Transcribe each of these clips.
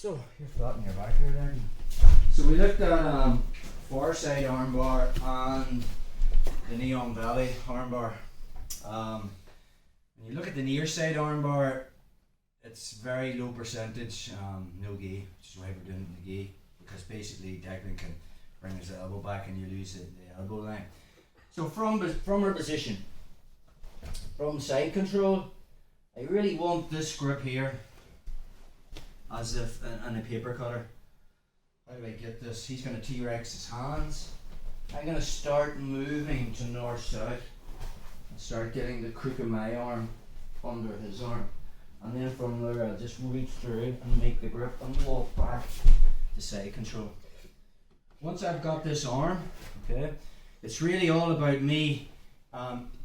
So you're flat in your back here, Darren. So we looked at far side armbar and the Neon Valley armbar. When you look at the near side armbar, it's very low percentage, no gi, which is why we're doing the gi, because basically Declan can bring his elbow back and you lose the elbow line. So from our position, from side control, I really want this grip here as if in a paper cutter. How do I get this? He's going to T-Rex his hands. I'm going to start moving to north-south and start getting the crook of my arm under his arm. And then from there I'll just reach through and make the grip and walk back to side control. Once I've got this arm, okay, it's really all about me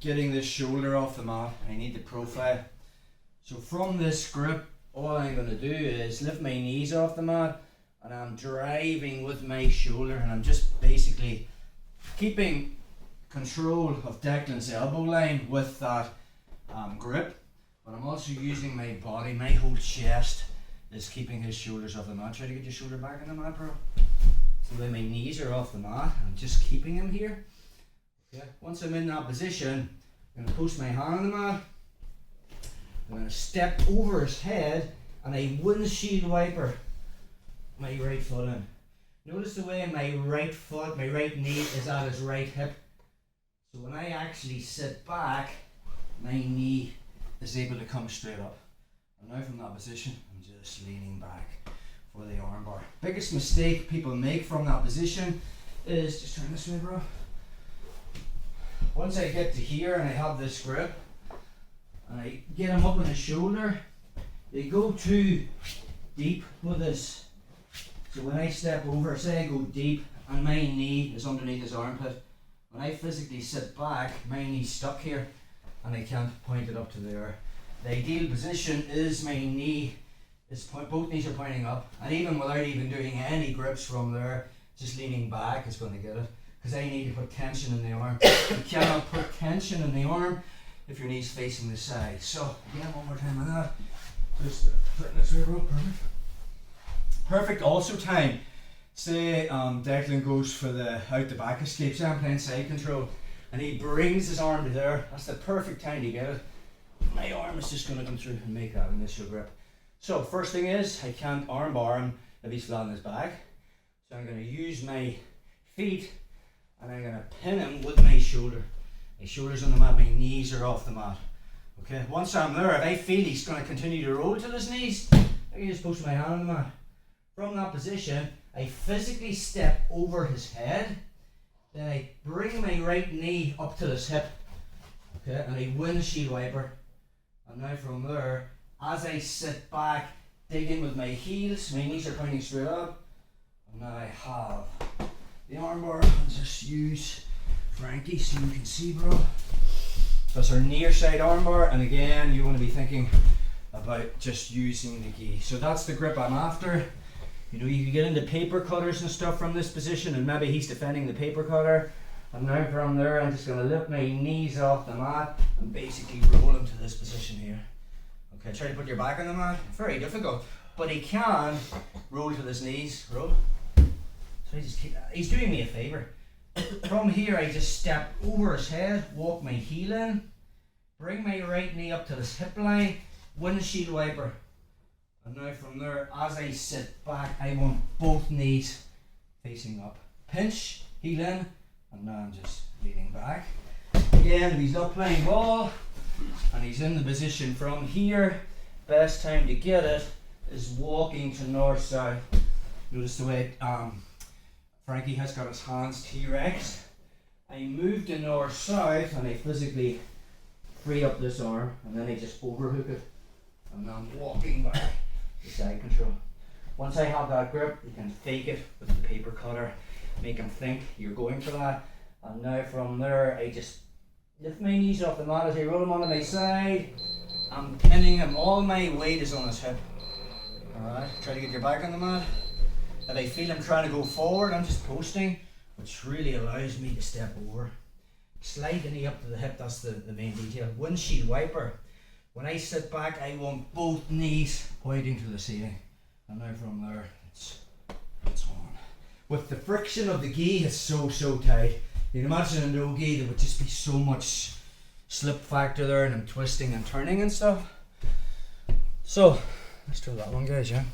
getting this shoulder off the mat. I need the profile. So from this grip, all I'm going to do is lift my knees off the mat and I'm driving with my shoulder, and I'm just basically keeping control of Declan's elbow line with that grip, but I'm also using my body, my whole chest is keeping his shoulders off the mat. Try to get your shoulder back on the mat, bro. So then my knees are off the mat, I'm just keeping him here. Okay. Once I'm in that position, I'm going to post my hand on the mat. I'm going to step over his head and I windshield wiper my right foot in. Notice the way my right foot, my right knee is at his right hip. So when I actually sit back, my knee is able to come straight up. And now from that position, I'm just leaning back for the armbar. Biggest mistake people make from that position is, just turn this way, bro. Once I get to here and I have this grip, and I get him up on his shoulder, they go too deep with this. So when I step over, say I go deep and my knee is underneath his armpit, when I physically sit back, my knee's stuck here and I can't point it up to there. The ideal position is my knee is both knees are pointing up, and even without even doing any grips from there, just leaning back is going to get it, because I need to put tension in the arm. You cannot put tension in the arm if your knee's facing the side. So again, one more time on that. Just putting this way, bro. Perfect. Perfect also time. Say Declan goes for the out the back escape. Say I'm playing side control and he brings his arm to there. That's the perfect time to get it. My arm is just going to come through and make that initial grip. So first thing is, I can't arm bar him if he's flat on his back. So I'm going to use my feet and I'm going to pin him with my shoulder. My shoulder's on the mat, my knees are off the mat. Okay, once I'm there, if I feel he's going to continue to roll to his knees, I can just post my hand on the mat. From that position, I physically step over his head, then I bring my right knee up to his hip, okay, and I windshield wiper. And now from there, as I sit back, dig in with my heels, my knees are pointing straight up, and now I have the armbar. I'll just use Frankie so you can see, bro. That's our near side armbar, and again, you want to be thinking about just using the gi. So that's the grip I'm after. You know, you can get into paper cutters and stuff from this position, and maybe he's defending the paper cutter. And now from there, I'm just going to lift my knees off the mat and basically roll him to this position here. Okay, try to put your back on the mat. Very difficult, but he can roll to his knees. Roll. So he's doing me a favour. From here, I just step over his head, walk my heel in, bring my right knee up to his hip line, windshield wiper. And now from there, as I sit back, I want both knees facing up. Pinch, heel in, and now I'm just leaning back. Again, if he's not playing ball, and he's in the position from here, best time to get it is walking to north-south. Notice the way Frankie has got his hands T-Rex. I move to north-south and I physically free up this arm, and then I just overhook it, and now I'm walking back to side control. Once I have that grip, you can fake it with the paper cutter, make him think you're going for that, and now from there I just lift my knees off the mat as I roll him onto my side. I'm pinning him, all my weight is on his hip. Alright, try to get your back on the mat. If I feel him trying to go forward, I'm just posting, which really allows me to step over. Slide the knee up to the hip, that's the main detail. Windshield wiper. When I sit back, I want both knees pointing to the ceiling. and now from there it's on. With the friction of the gi, it's so tight. You can imagine a no gi, there would just be so much slip factor there, and I'm twisting and turning and stuff. So let's do that one, guys. Yeah.